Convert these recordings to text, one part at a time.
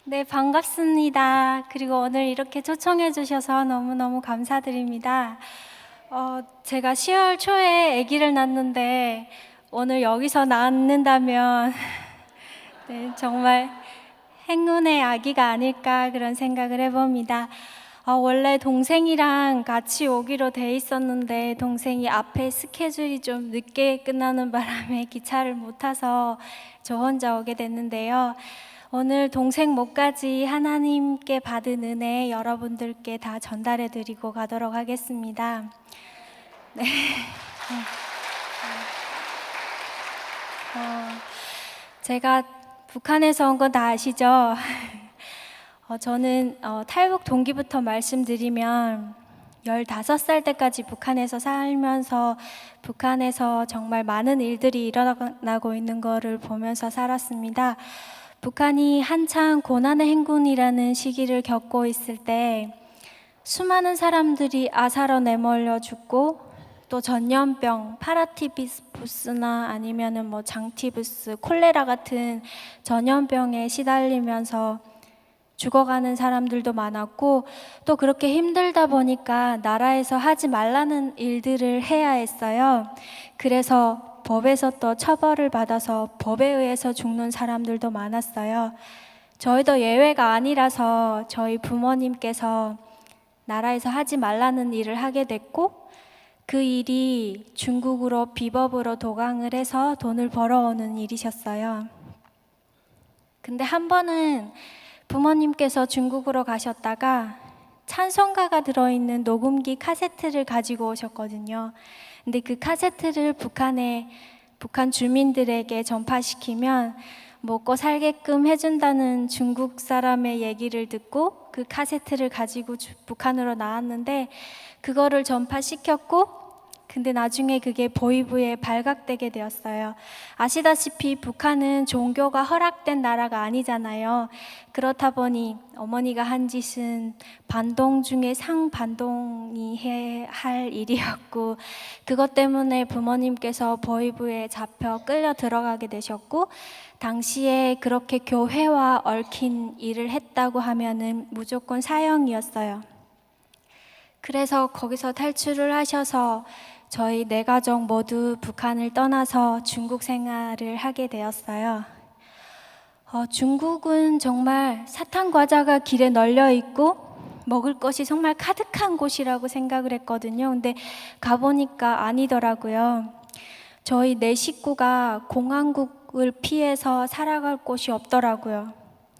네, 반갑습니다. 그리고 오늘 이렇게 초청해 주셔서 너무너무 감사드립니다. 제가 10월 초에 아기를 낳는데 오늘 여기서 낳는다면 네, 정말 행운의 아기가 아닐까 그런 생각을 해봅니다. 원래 동생이랑 같이 오기로 돼 있었는데 동생이 앞에 스케줄이 좀 늦게 끝나는 바람에 기차를 못 타서 저 혼자 오게 됐는데요. 오늘 동생 몫까지 하나님께 받은 은혜 여러분들께 다 전달해 드리고 가도록 하겠습니다. 네. 제가 북한에서 온 건 다 아시죠? 저는 탈북 동기부터 말씀드리면 15살 때까지 북한에서 살면서 북한에서 정말 많은 일들이 일어나고 있는 것을 보면서 살았습니다. 북한이 한창 고난의 행군이라는 시기를 겪고 있을 때 수많은 사람들이 아사로 내몰려 죽고 또 전염병, 파라티피스나 아니면은 뭐 장티푸스, 콜레라 같은 전염병에 시달리면서 죽어가는 사람들도 많았고 또 그렇게 힘들다 보니까 나라에서 하지 말라는 일들을 해야 했어요. 그래서 법에서 또 처벌을 받아서 법에 의해서 죽는 사람들도 많았어요. 저희도 예외가 아니라서 저희 부모님께서 나라에서 하지 말라는 일을 하게 됐고 그 일이 중국으로 비법으로 도강을 해서 돈을 벌어오는 일이셨어요. 근데 한 번은 부모님께서 중국으로 가셨다가 찬송가가 들어있는 녹음기 카세트를 가지고 오셨거든요. 근데 그 카세트를 북한 주민들에게 전파시키면 먹고 살게끔 해준다는 중국 사람의 얘기를 듣고 그 카세트를 가지고 북한으로 나왔는데 그거를 전파시켰고 근데 나중에 그게 보이부에 발각되게 되었어요. 아시다시피 북한은 종교가 허락된 나라가 아니잖아요. 그렇다 보니 어머니가 한 짓은 반동 중에 상반동이 해야 할 일이었고 그것 때문에 부모님께서 보이부에 잡혀 끌려 들어가게 되셨고 당시에 그렇게 교회와 얽힌 일을 했다고 하면은 무조건 사형이었어요. 그래서 거기서 탈출을 하셔서 저희 네 가족 모두 북한을 떠나서 중국 생활을 하게 되었어요. 중국은 정말 사탕 과자가 길에 널려 있고 먹을 것이 정말 가득한 곳이라고 생각을 했거든요. 근데 가보니까 아니더라고요. 저희 네 식구가 공항국을 피해서 살아갈 곳이 없더라고요.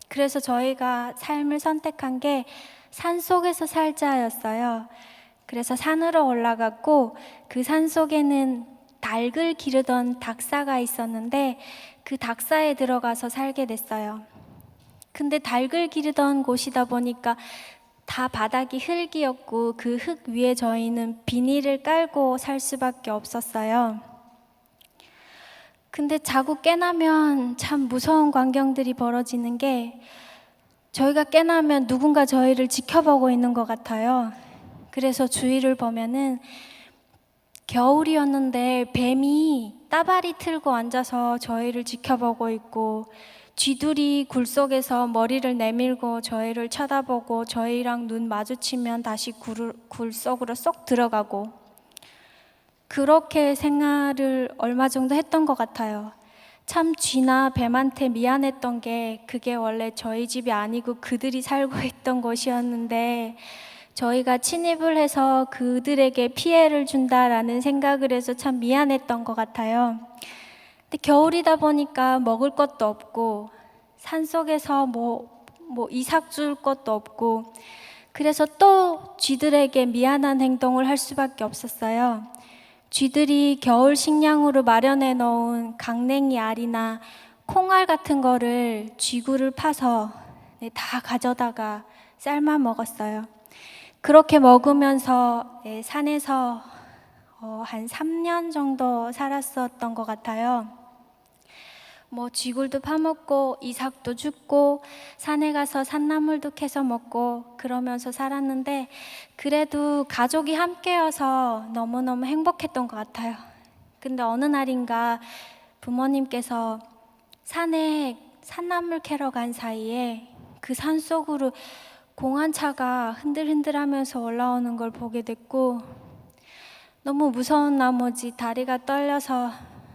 그래서 저희가 삶을 선택한 게 산속에서 살자였어요. 그래서 산으로 올라갔고 그 산 속에는 닭을 기르던 닭사가 있었는데 그 닭사에 들어가서 살게 됐어요. 근데 닭을 기르던 곳이다 보니까 다 바닥이 흙이었고 그 흙 위에 저희는 비닐을 깔고 살 수밖에 없었어요. 근데 자고 깨나면 참 무서운 광경들이 벌어지는 게 저희가 깨나면 누군가 저희를 지켜보고 있는 것 같아요. 그래서 주위를 보면은 겨울이었는데 뱀이 따바리 틀고 앉아서 저희를 지켜보고 있고 쥐들이 굴 속에서 머리를 내밀고 저희를 쳐다보고 저희랑 눈 마주치면 다시 굴 속으로 쏙 들어가고 그렇게 생활을 얼마 정도 했던 것 같아요. 참 쥐나 뱀한테 미안했던 게 그게 원래 저희 집이 아니고 그들이 살고 있던 곳이었는데 저희가 침입을 해서 그들에게 피해를 준다라는 생각을 해서 참 미안했던 것 같아요. 근데 겨울이다 보니까 먹을 것도 없고 산속에서 뭐 이삭 줄 것도 없고 그래서 또 쥐들에게 미안한 행동을 할 수밖에 없었어요. 쥐들이 겨울 식량으로 마련해 놓은 강냉이 알이나 콩알 같은 거를 쥐굴을 파서 다 가져다가 삶아 먹었어요. 그렇게 먹으면서 산에서 한 3년 정도 살았었던 것 같아요. 뭐 쥐굴도 파먹고 이삭도 줍고 산에 가서 산나물도 캐서 먹고 그러면서 살았는데 그래도 가족이 함께여서 너무너무 행복했던 것 같아요. 근데 어느 날인가 부모님께서 산에 산나물 캐러 간 사이에 그 산속으로 공안차가 흔들흔들하면서 올라오는 걸 보게 됐고, 너무 무서운 나머지 다리가 떨려서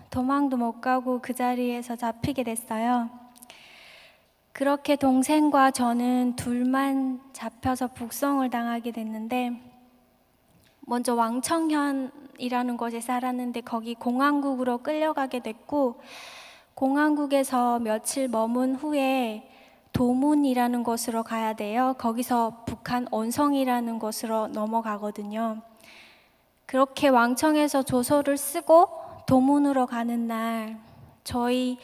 도망도 못 가고 그 자리에서 잡히게 됐어요. 그렇게 동생과 저는 둘만 잡혀서 북송을 당하게 됐는데, 먼저 왕청현이라는 곳에 살았는데 거기 공안국으로 끌려가게 됐고, 공안국에서 며칠 머문 후에 도문이라는 곳으로 가야 돼요. 거기서 북한 온성이라는 곳으로 넘어가거든요. 그렇게 왕청에서 조서를 쓰고 도문으로 가는 날, 저희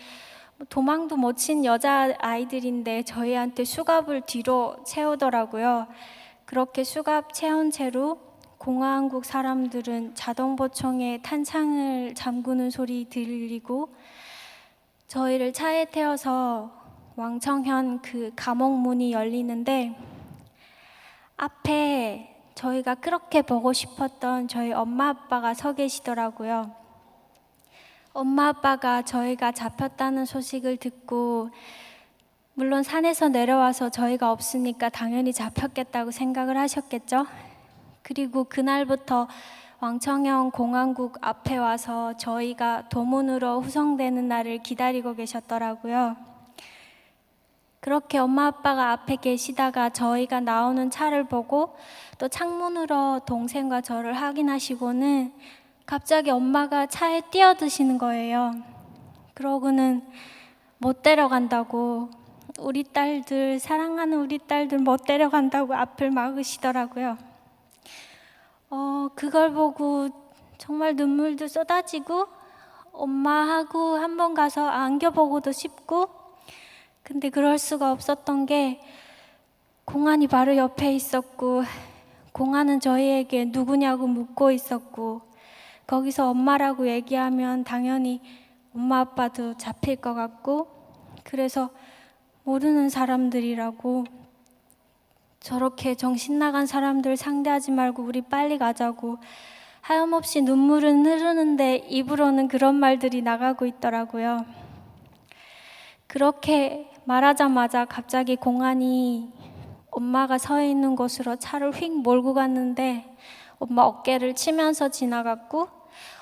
도망도 못 친 여자아이들인데 저희한테 수갑을 뒤로 채우더라고요. 그렇게 수갑 채운 채로 공안국 사람들은 자동보청에 탄창을 잠그는 소리 들리고 저희를 차에 태워서 왕청현 그 감옥 문이 열리는데, 앞에 저희가 그렇게 보고 싶었던 저희 엄마 아빠가 서 계시더라고요. 엄마 아빠가 저희가 잡혔다는 소식을 듣고, 물론 산에서 내려와서 저희가 없으니까 당연히 잡혔겠다고 생각을 하셨겠죠. 그리고 그날부터 왕청현 공안국 앞에 와서 저희가 도문으로 후송되는 날을 기다리고 계셨더라고요. 그렇게 엄마 아빠가 앞에 계시다가 저희가 나오는 차를 보고 또 창문으로 동생과 저를 확인하시고는 갑자기 엄마가 차에 뛰어드시는 거예요. 그러고는 못 데려간다고, 우리 딸들, 사랑하는 우리 딸들 못 데려간다고 앞을 막으시더라고요. 그걸 보고 정말 눈물도 쏟아지고 엄마하고 한번 가서 안겨보고도 싶고, 근데 그럴 수가 없었던 게 공안이 바로 옆에 있었고, 공안은 저희에게 누구냐고 묻고 있었고, 거기서 엄마라고 얘기하면 당연히 엄마 아빠도 잡힐 것 같고, 그래서 모르는 사람들이라고, 저렇게 정신 나간 사람들 상대하지 말고 우리 빨리 가자고 하염없이 눈물은 흐르는데 입으로는 그런 말들이 나가고 있더라고요. 그렇게 말하자마자 갑자기 공안이 엄마가 서 있는 곳으로 차를 휙 몰고 갔는데, 엄마 어깨를 치면서 지나갔고,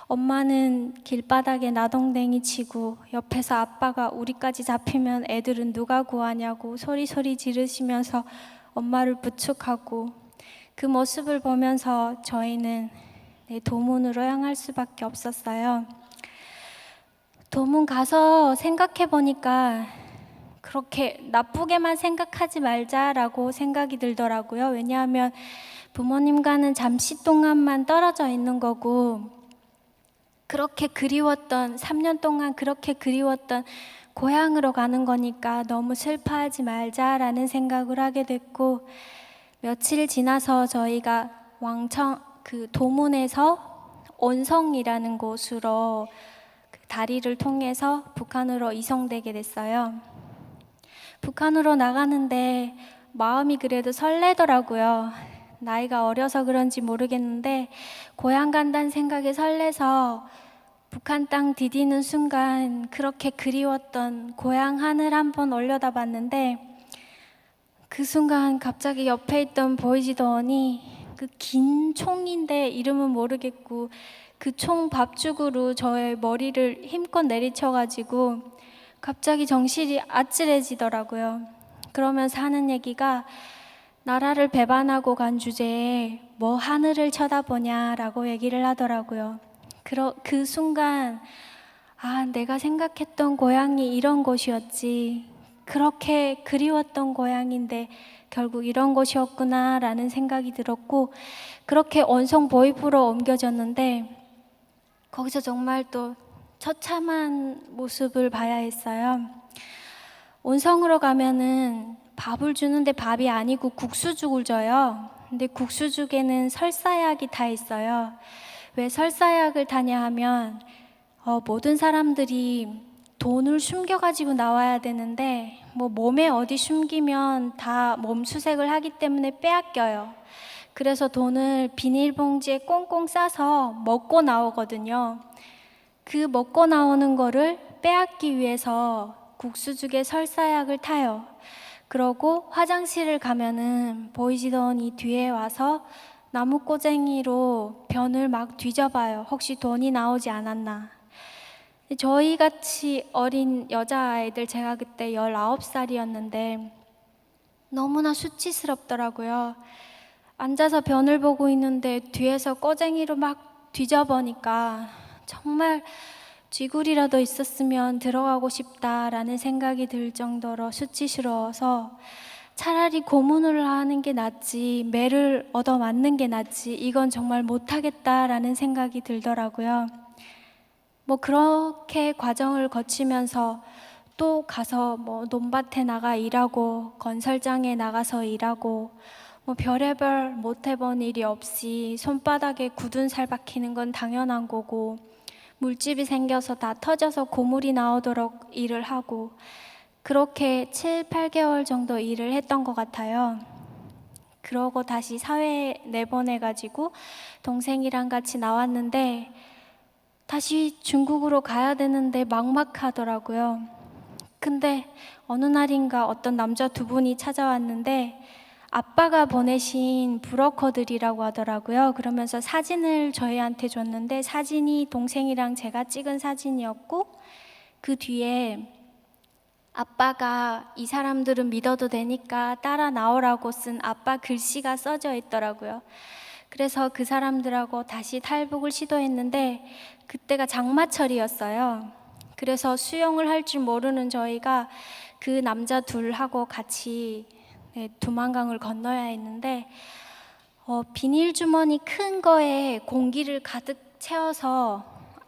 엄마는 길바닥에 나동댕이 치고 옆에서 아빠가 우리까지 잡히면 애들은 누가 구하냐고 소리소리 지르시면서 엄마를 부축하고, 그 모습을 보면서 저희는 도문으로 향할 수밖에 없었어요. 도문 가서 생각해 보니까 그렇게 나쁘게만 생각하지 말자라고 생각이 들더라고요. 왜냐하면 부모님과는 잠시 동안만 떨어져 있는 거고, 그렇게 그리웠던 3년 동안 그렇게 그리웠던 고향으로 가는 거니까 너무 슬퍼하지 말자라는 생각을 하게 됐고, 며칠 지나서 저희가 왕청 그 도문에서 온성이라는 곳으로 그 다리를 통해서 북한으로 이송되게 됐어요. 북한으로 나가는데 마음이 그래도 설레더라고요. 나이가 어려서 그런지 모르겠는데 고향 간다는 생각에 설레서 북한 땅 디디는 순간 그렇게 그리웠던 고향 하늘 한번 올려다봤는데, 그 순간 갑자기 옆에 있던 보이지도 않이 그 긴 총인데 이름은 모르겠고 그 총 밥죽으로 저의 머리를 힘껏 내리쳐가지고 갑자기 정신이 아찔해지더라고요. 그러면서 하는 얘기가, 나라를 배반하고 간 주제에 뭐 하늘을 쳐다보냐라고 얘기를 하더라고요. 그 순간 내가 생각했던 고향이 이런 곳이었지, 그렇게 그리웠던 고향인데 결국 이런 곳이었구나 라는 생각이 들었고, 그렇게 온성 보이프로 옮겨졌는데 거기서 정말 또 처참한 모습을 봐야 했어요. 온성으로 가면은 밥을 주는데 밥이 아니고 국수죽을 줘요. 근데 국수죽에는 설사약이 다 있어요. 왜 설사약을 타냐 하면 모든 사람들이 돈을 숨겨가지고 나와야 되는데 뭐 몸에 어디 숨기면 다 몸수색을 하기 때문에 빼앗겨요. 그래서 돈을 비닐봉지에 꽁꽁 싸서 먹고 나오거든요. 그 먹고 나오는 거를 빼앗기 위해서 국수죽에 설사약을 타요. 그러고 화장실을 가면은 보이시더니 뒤에 와서 나무꼬쟁이로 변을 막 뒤져봐요. 혹시 돈이 나오지 않았나. 저희 같이 어린 여자아이들, 제가 그때 19살이었는데 너무나 수치스럽더라고요. 앉아서 변을 보고 있는데 뒤에서 꼬쟁이로 막 뒤져보니까 정말 쥐구리라도 있었으면 들어가고 싶다라는 생각이 들 정도로 수치스러워서 차라리 고문을 하는 게 낫지, 매를 얻어맞는 게 낫지, 이건 정말 못하겠다라는 생각이 들더라고요. 뭐 그렇게 과정을 거치면서 또 가서 뭐 논밭에 나가 일하고 건설장에 나가서 일하고 뭐 별의별 못 해본 일이 없이 손바닥에 굳은 살 박히는 건 당연한 거고, 물집이 생겨서 다 터져서 고물이 나오도록 일을 하고, 그렇게 7, 8개월 정도 일을 했던 것 같아요. 그러고 다시 사회에 내보내가지고 동생이랑 같이 나왔는데 다시 중국으로 가야 되는데 막막하더라고요. 근데 어느 날인가 어떤 남자 두 분이 찾아왔는데 아빠가 보내신 브로커들이라고 하더라고요. 그러면서 사진을 저희한테 줬는데 사진이 동생이랑 제가 찍은 사진이었고, 그 뒤에 아빠가 이 사람들은 믿어도 되니까 따라 나오라고 쓴 아빠 글씨가 써져 있더라고요. 그래서 그 사람들하고 다시 탈북을 시도했는데 그때가 장마철이었어요. 그래서 수영을 할 줄 모르는 저희가 그 남자 둘하고 같이 두만강을 건너야 했는데 비닐 주머니 큰 거에 공기를 가득 채워서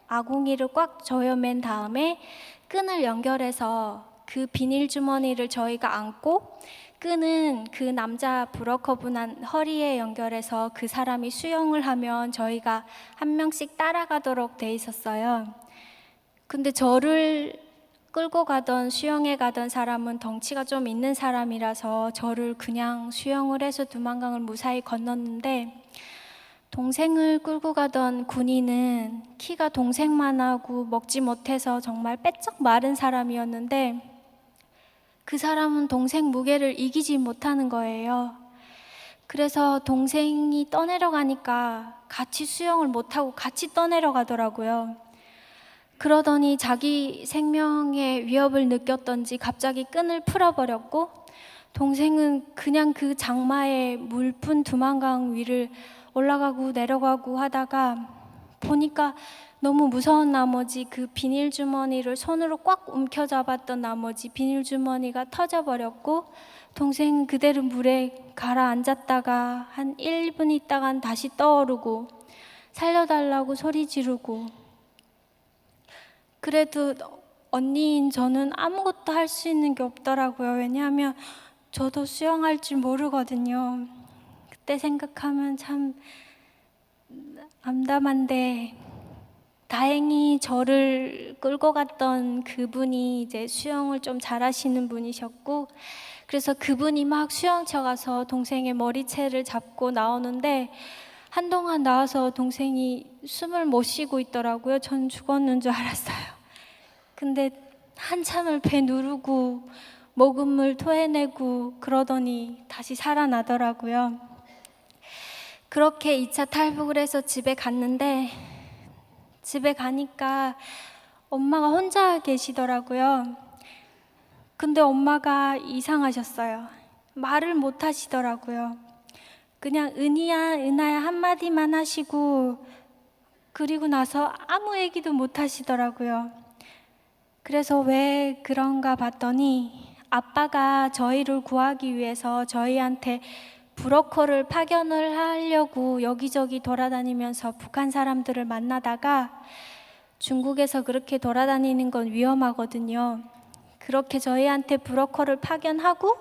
아궁이를 꽉 조여맨 다음에 끈을 연결해서 그 비닐 주머니를 저희가 안고 끈은 그 남자 브로커분 허리에 연결해서 그 사람이 수영을 하면 저희가 한 명씩 따라가도록 돼 있었어요. 근데 저를 끌고 가던 수영에 가던 사람은 덩치가 좀 있는 사람이라서 저를 그냥 수영을 해서 두만강을 무사히 건넜는데, 동생을 끌고 가던 군인은 키가 동생만 하고 먹지 못해서 정말 빼쩍 마른 사람이었는데 그 사람은 동생 무게를 이기지 못하는 거예요. 그래서 동생이 떠내려가니까 같이 수영을 못하고 같이 떠내려가더라고요. 그러더니 자기 생명의 위협을 느꼈던지 갑자기 끈을 풀어버렸고, 동생은 그냥 그 장마에 물뿐 두만강 위를 올라가고 내려가고 하다가 보니까 너무 무서운 나머지 그 비닐 주머니를 손으로 꽉 움켜잡았던 나머지 비닐 주머니가 터져버렸고, 동생은 그대로 물에 가라앉았다가 한 1분 있다간 다시 떠오르고 살려달라고 소리 지르고. 그래도 언니인 저는 아무것도 할 수 있는 게 없더라고요. 왜냐하면 저도 수영할 줄 모르거든요. 그때 생각하면 참 암담한데, 다행히 저를 끌고 갔던 그분이 이제 수영을 좀 잘하시는 분이셨고, 그래서 그분이 막 수영쳐 가서 동생의 머리채를 잡고 나오는데 한동안 나와서 동생이 숨을 못 쉬고 있더라고요. 전 죽었는 줄 알았어요. 근데 한참을 배 누르고 먹은 물 토해내고 그러더니 다시 살아나더라고요. 그렇게 2차 탈북을 해서 집에 갔는데, 집에 가니까 엄마가 혼자 계시더라고요. 근데 엄마가 이상하셨어요. 말을 못 하시더라고요. 그냥 은희야, 은하야 한마디만 하시고 그리고 나서 아무 얘기도 못 하시더라고요. 그래서 왜 그런가 봤더니 아빠가 저희를 구하기 위해서 저희한테 브로커를 파견을 하려고 여기저기 돌아다니면서 북한 사람들을 만나다가, 중국에서 그렇게 돌아다니는 건 위험하거든요. 그렇게 저희한테 브로커를 파견하고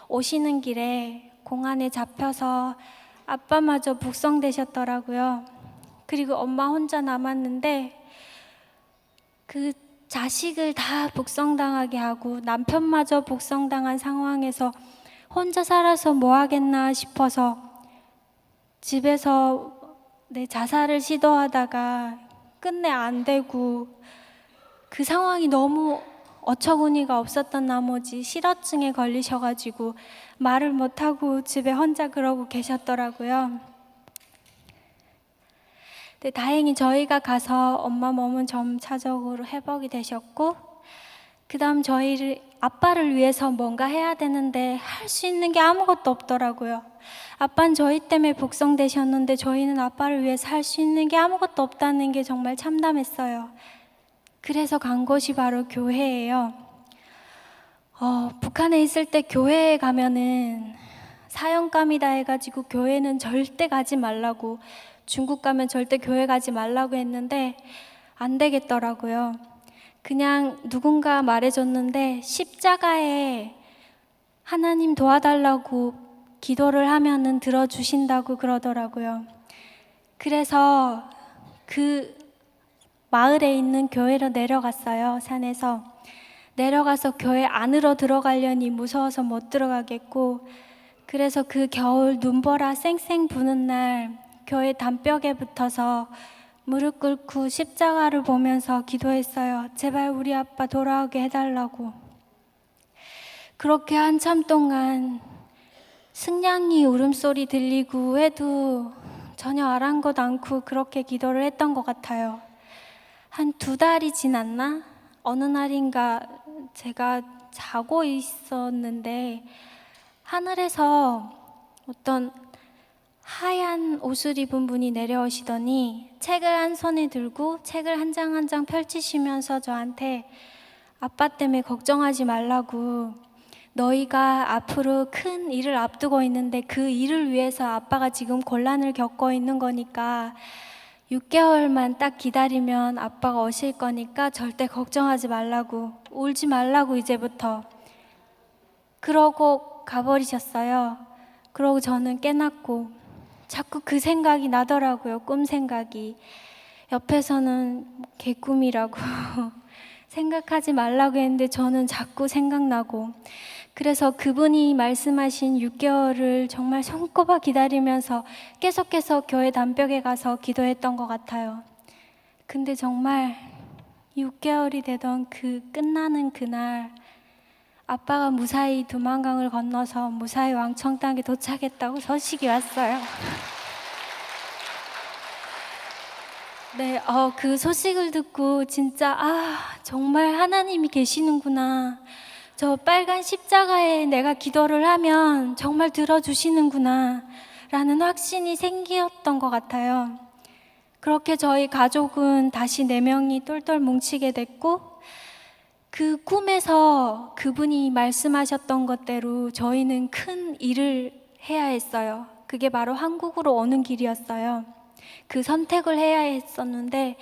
오시는 길에 공안에 잡혀서 아빠마저 북송되셨더라고요. 그리고 엄마 혼자 남았는데 그 자식을 다 북송당하게 하고 남편마저 북송당한 상황에서 혼자 살아서 뭐 하겠나 싶어서 집에서 자살을 시도하다가 끝내 안 되고, 그 상황이 너무 어처구니가 없었던 나머지 실어증에 걸리셔가지고 말을 못하고 집에 혼자 그러고 계셨더라고요. 근데 다행히 저희가 가서 엄마 몸은 점차적으로 회복이 되셨고, 그 다음 아빠를 위해서 뭔가 해야 되는데 할 수 있는 게 아무것도 없더라고요. 아빠는 저희 때문에 복성되셨는데 저희는 아빠를 위해서 할 수 있는 게 아무것도 없다는 게 정말 참담했어요. 그래서 간 곳이 바로 교회예요. 북한에 있을 때 교회에 가면은 사형감이다 해가지고 교회는 절대 가지 말라고, 중국 가면 절대 교회 가지 말라고 했는데 안 되겠더라고요. 그냥 누군가 말해줬는데 십자가에 하나님 도와달라고 기도를 하면은 들어주신다고 그러더라고요. 그래서 그 마을에 있는 교회로 내려갔어요. 산에서 내려가서 교회 안으로 들어가려니 무서워서 못 들어가겠고, 그래서 그 겨울 눈보라 쌩쌩 부는 날 교회 담벼락에 붙어서 무릎 꿇고 십자가를 보면서 기도했어요. 제발 우리 아빠 돌아오게 해달라고. 그렇게 한참 동안 승냥이 울음소리 들리고 해도 전혀 아랑곳 않고 그렇게 기도를 했던 것 같아요. 한 2달이 지났나? 어느 날인가 제가 자고 있었는데 하늘에서 어떤 하얀 옷을 입은 분이 내려오시더니 책을 한 손에 들고 책을 한 장 한 장 펼치시면서 저한테 아빠 때문에 걱정하지 말라고, 너희가 앞으로 큰 일을 앞두고 있는데 그 일을 위해서 아빠가 지금 곤란을 겪고 있는 거니까 6개월만 딱 기다리면 아빠가 오실 거니까 절대 걱정하지 말라고, 울지 말라고 이제부터. 그러고 가버리셨어요. 그러고 저는 깨났고 자꾸 그 생각이 나더라고요. 꿈 생각이. 옆에서는 개꿈이라고 생각하지 말라고 했는데 저는 자꾸 생각나고, 그래서 그분이 말씀하신 6개월을 정말 손꼽아 기다리면서 계속해서 교회 담벼락에 가서 기도했던 것 같아요. 근데 정말 6개월이 되던 그 끝나는 그날 아빠가 무사히 두만강을 건너서 무사히 왕청 땅에 도착했다고 소식이 왔어요. 네, 그 소식을 듣고 진짜 정말 하나님이 계시는구나. 저 빨간 십자가에 내가 기도를 하면 정말 들어주시는구나 라는 확신이 생겼던 것 같아요. 그렇게 저희 가족은 다시 4명이 똘똘 뭉치게 됐고, 그 꿈에서 그분이 말씀하셨던 것대로 저희는 큰 일을 해야 했어요. 그게 바로 한국으로 오는 길이었어요. 그 선택을 해야 했었는데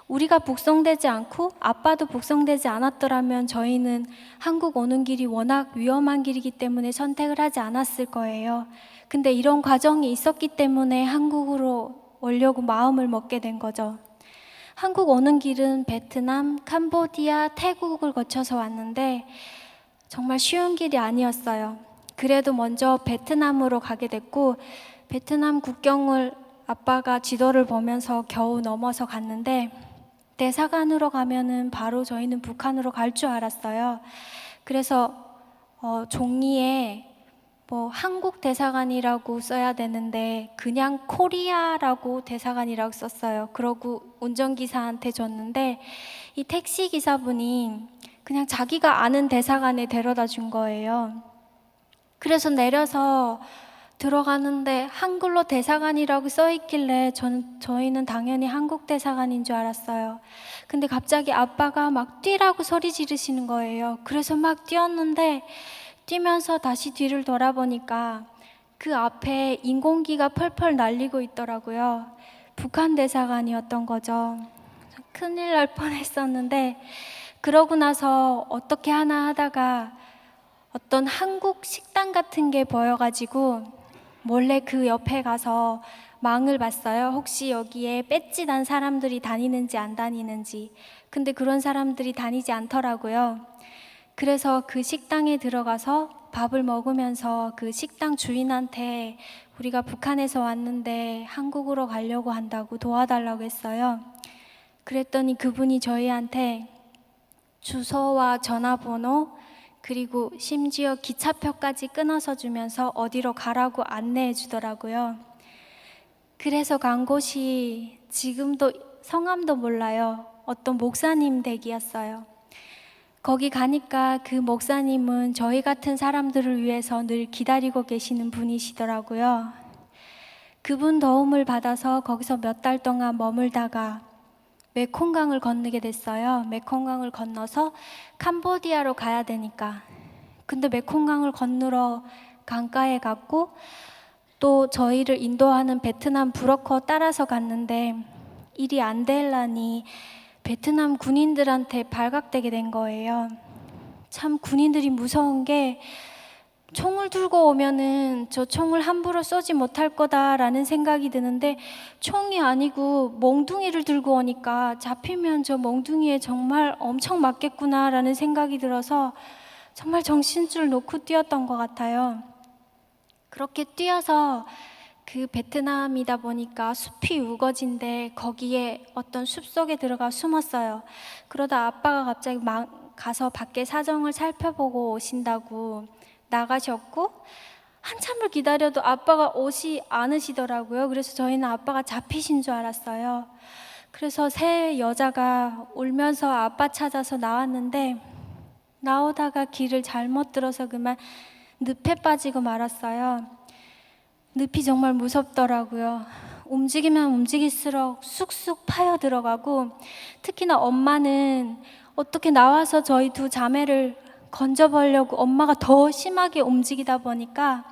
우리가 북송되지 않고 아빠도 북송되지 않았더라면 저희는 한국 오는 길이 워낙 위험한 길이기 때문에 선택을 하지 않았을 거예요. 근데 이런 과정이 있었기 때문에 한국으로 오려고 마음을 먹게 된 거죠. 한국 오는 길은 베트남, 캄보디아, 태국을 거쳐서 왔는데 정말 쉬운 길이 아니었어요. 그래도 먼저 베트남으로 가게 됐고, 베트남 국경을 아빠가 지도를 보면서 겨우 넘어서 갔는데 대사관으로 가면은 바로 저희는 북한으로 갈 줄 알았어요. 그래서 종이에 한국 대사관이라고 써야 되는데 그냥 코리아라고 대사관이라고 썼어요. 그러고 운전기사한테 줬는데 이 택시기사분이 그냥 자기가 아는 대사관에 데려다 준 거예요. 그래서 내려서 들어가는데 한글로 대사관이라고 써 있길래 저희는 당연히 한국 대사관인 줄 알았어요. 근데 갑자기 아빠가 막 뛰라고 소리 지르시는 거예요. 그래서 막 뛰었는데 뛰면서 다시 뒤를 돌아보니까 그 앞에 인공기가 펄펄 날리고 있더라고요. 북한 대사관이었던 거죠. 큰일 날 뻔했었는데, 그러고 나서 어떻게 하나 하다가 어떤 한국 식당 같은 게 보여가지고 몰래 그 옆에 가서 망을 봤어요. 혹시 여기에 배지 단 사람들이 다니는지 안 다니는지. 근데 그런 사람들이 다니지 않더라고요. 그래서 그 식당에 들어가서 밥을 먹으면서 그 식당 주인한테 우리가 북한에서 왔는데 한국으로 가려고 한다고 도와달라고 했어요. 그랬더니 그분이 저희한테 주소와 전화번호, 그리고 심지어 기차표까지 끊어서 주면서 어디로 가라고 안내해 주더라고요. 그래서 간 곳이 지금도 성함도 몰라요. 어떤 목사님 댁이었어요. 거기 가니까 그 목사님은 저희 같은 사람들을 위해서 늘 기다리고 계시는 분이시더라고요. 그분 도움을 받아서 거기서 몇 달 동안 머물다가 메콩강을 건너게 됐어요. 메콩강을 건너서 캄보디아로 가야 되니까. 근데 메콩강을 건너러 강가에 갔고 또 저희를 인도하는 베트남 브로커 따라서 갔는데 일이 안 될라니 베트남 군인들한테 발각되게 된 거예요. 참 군인들이 무서운 게 총을 들고 오면은 저 총을 함부로 쏘지 못할 거다라는 생각이 드는데 총이 아니고 몽둥이를 들고 오니까 잡히면 저 몽둥이에 정말 엄청 맞겠구나라는 생각이 들어서 정말 정신줄 놓고 뛰었던 것 같아요. 그렇게 뛰어서 그 베트남이다 보니까 숲이 우거진데 거기에 어떤 숲속에 들어가 숨었어요. 그러다 아빠가 갑자기 가서 밖에 사정을 살펴보고 오신다고 나가셨고 한참을 기다려도 아빠가 오지 않으시더라고요. 그래서 저희는 아빠가 잡히신 줄 알았어요. 그래서 세 여자가 울면서 아빠 찾아서 나왔는데 나오다가 길을 잘못 들어서 그만 늪에 빠지고 말았어요. 늪이 정말 무섭더라고요. 움직이면 움직일수록 쑥쑥 파여 들어가고 특히나 엄마는 어떻게 나와서 저희 두 자매를 건져보려고 엄마가 더 심하게 움직이다 보니까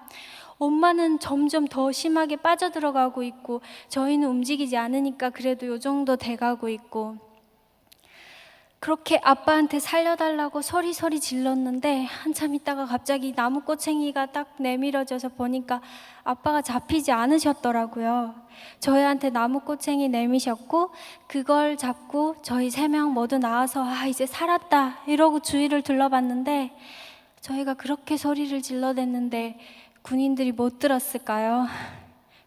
엄마는 점점 더 심하게 빠져들어가고 있고 저희는 움직이지 않으니까 그래도 요 정도 돼가고 있고 그렇게 아빠한테 살려달라고 소리소리 질렀는데 한참 있다가 갑자기 나무꼬챙이가 딱 내밀어져서 보니까 아빠가 잡히지 않으셨더라고요. 저희한테 나무꼬챙이 내미셨고 그걸 잡고 저희 3명 모두 나와서 아 이제 살았다 이러고 주위를 둘러봤는데 저희가 그렇게 소리를 질러댔는데 군인들이 못 들었을까요?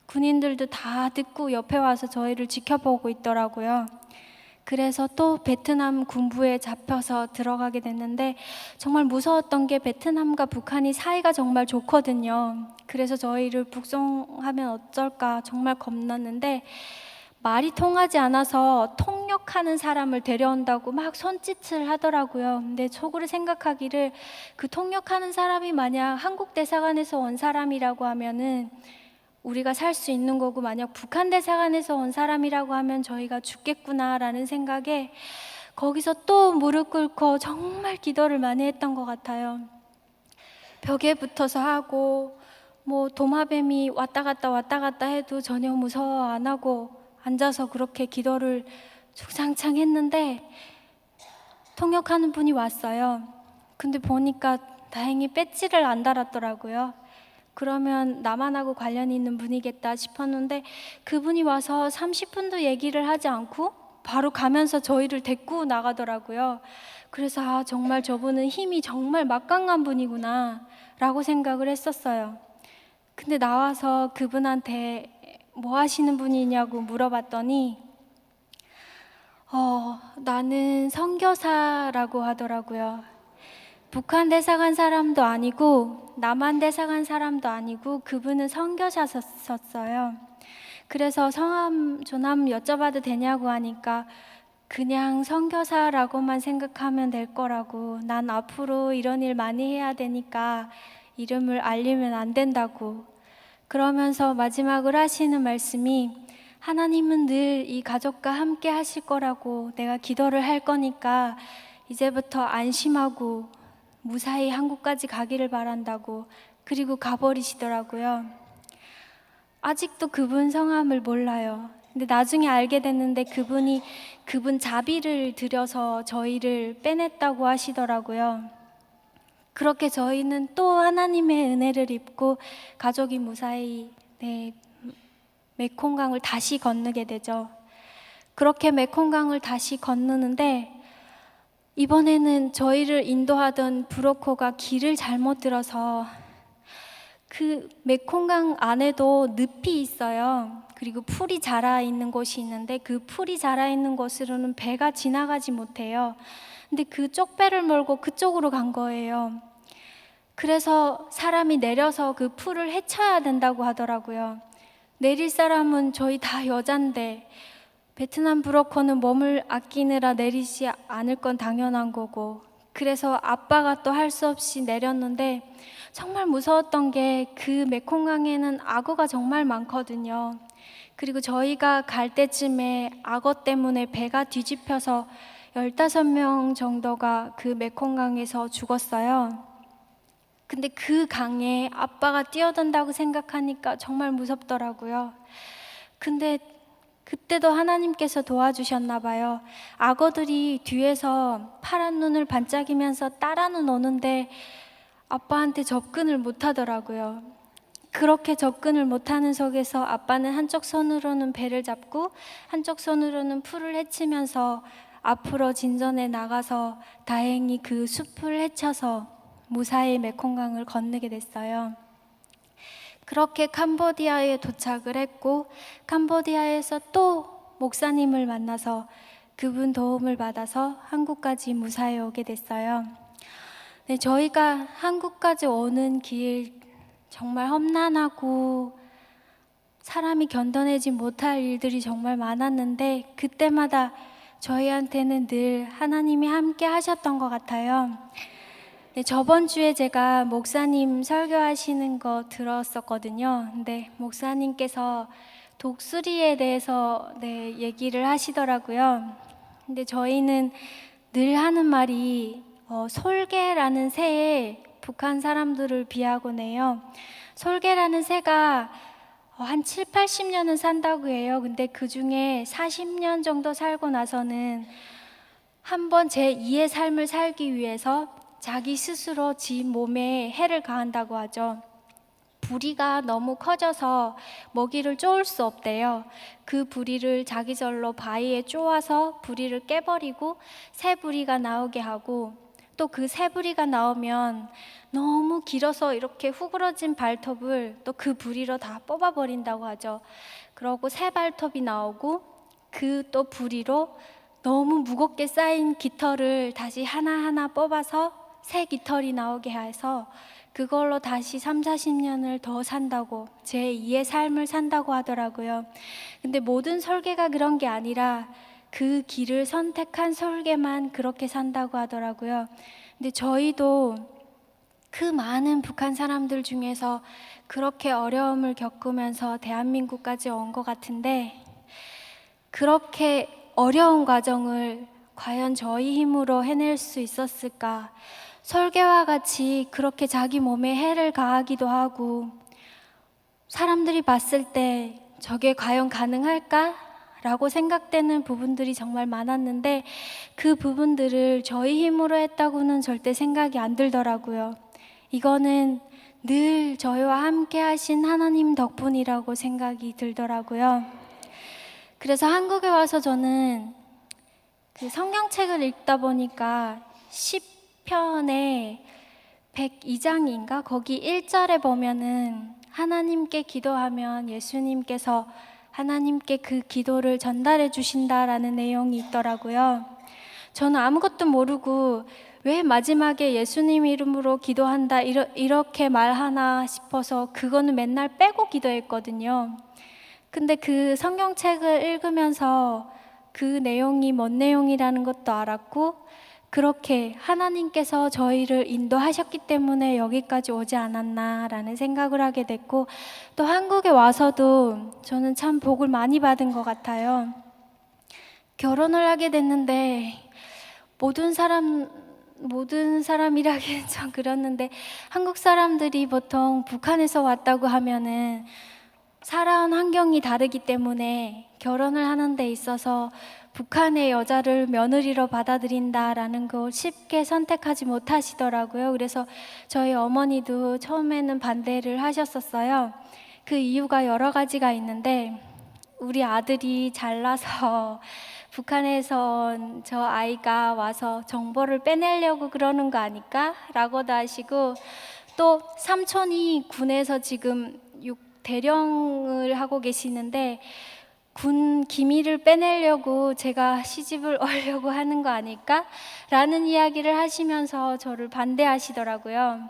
군인들도 다 듣고 옆에 와서 저희를 지켜보고 있더라고요. 그래서 또 베트남 군부에 잡혀서 들어가게 됐는데 정말 무서웠던 게 베트남과 북한이 사이가 정말 좋거든요. 그래서 저희를 북송하면 어쩔까 정말 겁났는데 말이 통하지 않아서 통역하는 사람을 데려온다고 막 손짓을 하더라고요. 근데 속으로 생각하기를 그 통역하는 사람이 만약 한국 대사관에서 온 사람이라고 하면은 우리가 살 수 있는 거고 만약 북한 대사관에서 온 사람이라고 하면 저희가 죽겠구나라는 생각에 거기서 또 무릎 꿇고 정말 기도를 많이 했던 것 같아요. 벽에 붙어서 하고 뭐 도마뱀이 왔다 갔다 해도 전혀 무서워 안 하고 앉아서 그렇게 기도를 죽상창 했는데 통역하는 분이 왔어요. 근데 보니까 다행히 배지를 안 달았더라고요. 그러면 나만하고 관련이 있는 분이겠다 싶었는데 그분이 와서 30분도 얘기를 하지 않고 바로 가면서 저희를 데리고 나가더라고요. 그래서 아, 정말 저분은 힘이 정말 막강한 분이구나 라고 생각을 했었어요. 근데 나와서 그분한테 뭐 하시는 분이냐고 물어봤더니 나는 선교사라고 하더라고요. 북한 대사관 사람도 아니고 남한 대사관 사람도 아니고 그분은 선교사셨어요. 그래서 성함 조남 여쭤봐도 되냐고 하니까 그냥 선교사라고만 생각하면 될 거라고 난 앞으로 이런 일 많이 해야 되니까 이름을 알리면 안 된다고 그러면서 마지막으로 하시는 말씀이 하나님은 늘 이 가족과 함께 하실 거라고 내가 기도를 할 거니까 이제부터 안심하고 무사히 한국까지 가기를 바란다고 그리고 가버리시더라고요. 아직도 그분 성함을 몰라요. 근데 나중에 알게 됐는데 그분 자비를 들여서 저희를 빼냈다고 하시더라고요. 그렇게 저희는 또 하나님의 은혜를 입고 가족이 무사히 메콩강을 다시 건너게 되죠. 그렇게 메콩강을 다시 건너는데 이번에는 저희를 인도하던 브로커가 길을 잘못 들어서 그 메콩강 안에도 늪이 있어요. 그리고 풀이 자라 있는 곳이 있는데 그 풀이 자라 있는 곳으로는 배가 지나가지 못해요. 근데 그쪽 배를 몰고 그쪽으로 간 거예요. 그래서 사람이 내려서 그 풀을 헤쳐야 된다고 하더라고요. 내릴 사람은 저희 다 여잔데 베트남 브로커는 몸을 아끼느라 내리지 않을 건 당연한 거고, 그래서 아빠가 또 할 수 없이 내렸는데 정말 무서웠던 게 그 메콩강에는 악어가 정말 많거든요. 그리고 저희가 갈 때쯤에 악어 때문에 배가 뒤집혀서 15명 정도가 그 메콩강에서 죽었어요. 근데 그 강에 아빠가 뛰어든다고 생각하니까 정말 무섭더라고요. 근데 그때도 하나님께서 도와주셨나 봐요. 악어들이 뒤에서 파란 눈을 반짝이면서 따라는 오는데 아빠한테 접근을 못 하더라고요. 그렇게 접근을 못하는 속에서 아빠는 한쪽 손으로는 배를 잡고 한쪽 손으로는 풀을 헤치면서 앞으로 진전해 나가서 다행히 그 숲을 헤쳐서 무사히 메콩강을 건너게 됐어요. 그렇게 캄보디아에 도착을 했고, 캄보디아에서 또 목사님을 만나서 그분 도움을 받아서 한국까지 무사히 오게 됐어요. 네, 저희가 한국까지 오는 길 정말 험난하고 사람이 견뎌내지 못할 일들이 정말 많았는데, 그때마다 저희한테는 늘 하나님이 함께 하셨던 것 같아요. 네, 저번 주에 제가 목사님 설교하시는 거 들었었거든요. 근데 목사님께서 독수리에 대해서 얘기를 하시더라고요. 근데 저희는 늘 하는 말이 솔개라는 새에 북한 사람들을 비하곤 해요. 솔개라는 새가 한 7, 80년은 산다고 해요. 근데 그 중에 40년 정도 살고 나서는 한번 제2의 삶을 살기 위해서 자기 스스로 지 몸에 해를 가한다고 하죠. 부리가 너무 커져서 먹이를 쪼을 수 없대요. 그 부리를 자기 절로 바위에 쪼아서 부리를 깨버리고 새 부리가 나오게 하고, 또 그 새 부리가 나오면 너무 길어서 이렇게 후그러진 발톱을 또 그 부리로 다 뽑아버린다고 하죠. 그러고 새 발톱이 나오고 그 또 부리로 너무 무겁게 쌓인 깃털을 다시 하나하나 뽑아서 새 깃털이 나오게 해서 그걸로 다시 3, 40년을 더 산다고, 제2의 삶을 산다고 하더라고요. 근데 모든 설계가 그런 게 아니라 그 길을 선택한 설계만 그렇게 산다고 하더라고요. 근데 저희도 그 많은 북한 사람들 중에서 그렇게 어려움을 겪으면서 대한민국까지 온 것 같은데, 그렇게 어려운 과정을 과연 저희 힘으로 해낼 수 있었을까? 설계와 같이 그렇게 자기 몸에 해를 가하기도 하고, 사람들이 봤을 때 저게 과연 가능할까? 라고 생각되는 부분들이 정말 많았는데, 그 부분들을 저희 힘으로 했다고는 절대 생각이 안 들더라고요. 이거는 늘 저희와 함께 하신 하나님 덕분이라고 생각이 들더라고요. 그래서 한국에 와서 저는 그 성경책을 읽다 보니까 시편의 102장인가? 거기 1절에 보면은 하나님께 기도하면 예수님께서 하나님께 그 기도를 전달해 주신다라는 내용이 있더라고요. 저는 아무것도 모르고 왜 마지막에 예수님 이름으로 기도한다 이렇게 말하나 싶어서 그거는 맨날 빼고 기도했거든요. 근데 그 성경책을 읽으면서 그 내용이 뭔 내용이라는 것도 알았고, 그렇게 하나님께서 저희를 인도하셨기 때문에 여기까지 오지 않았나라는 생각을 하게 됐고, 또 한국에 와서도 저는 참 복을 많이 받은 것 같아요. 결혼을 하게 됐는데 모든 사람이라기는 좀 그렇는데, 한국 사람들이 보통 북한에서 왔다고 하면은 살아온 환경이 다르기 때문에 결혼을 하는 데 있어서 북한의 여자를 며느리로 받아들인다라는 걸 쉽게 선택하지 못하시더라고요. 그래서 저희 어머니도 처음에는 반대를 하셨었어요. 그 이유가 여러 가지가 있는데, 우리 아들이 잘나서 북한에서 저 아이가 와서 정보를 빼내려고 그러는 거 아닐까? 라고도 하시고, 또 삼촌이 군에서 지금 대령을 하고 계시는데 군 기밀을 빼내려고 제가 시집을 오려고 하는 거 아닐까? 라는 이야기를 하시면서 저를 반대하시더라고요.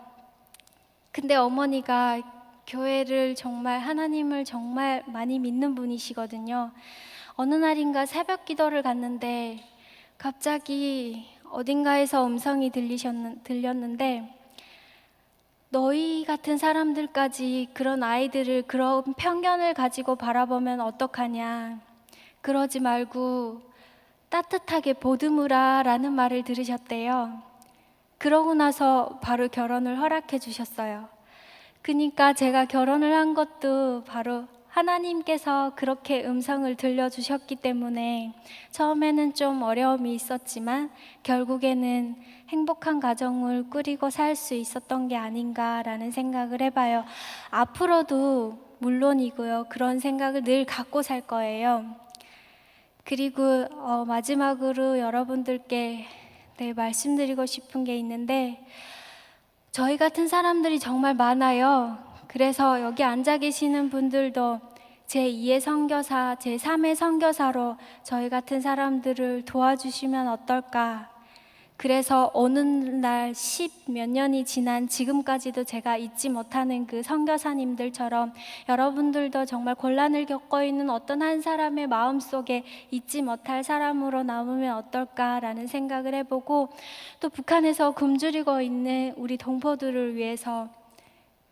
근데 어머니가 교회를 정말, 하나님을 정말 많이 믿는 분이시거든요. 어느 날인가 새벽 기도를 갔는데 갑자기 어딘가에서 음성이 들렸는데, 너희 같은 사람들까지 그런 아이들을 그런 편견을 가지고 바라보면 어떡하냐. 그러지 말고 따뜻하게 보듬으라 라는 말을 들으셨대요. 그러고 나서 바로 결혼을 허락해 주셨어요. 그러니까 제가 결혼을 한 것도 바로 하나님께서 그렇게 음성을 들려주셨기 때문에 처음에는 좀 어려움이 있었지만 결국에는 행복한 가정을 꾸리고 살 수 있었던 게 아닌가라는 생각을 해봐요. 앞으로도 물론이고요. 그런 생각을 늘 갖고 살 거예요. 그리고 마지막으로 여러분들께 말씀드리고 싶은 게 있는데, 저희 같은 사람들이 정말 많아요. 그래서 여기 앉아 계시는 분들도 제2의 선교사, 제3의 선교사로 저희 같은 사람들을 도와주시면 어떨까. 그래서 어느 날 10몇 년이 지난 지금까지도 제가 잊지 못하는 그 선교사님들처럼 여러분들도 정말 곤란을 겪고 있는 어떤 한 사람의 마음속에 잊지 못할 사람으로 남으면 어떨까라는 생각을 해보고, 또 북한에서 굶주리고 있는 우리 동포들을 위해서,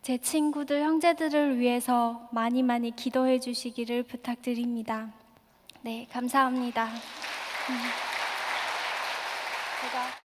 제 친구들, 형제들을 위해서 많이 많이 기도해 주시기를 부탁드립니다. 네, 감사합니다. 제가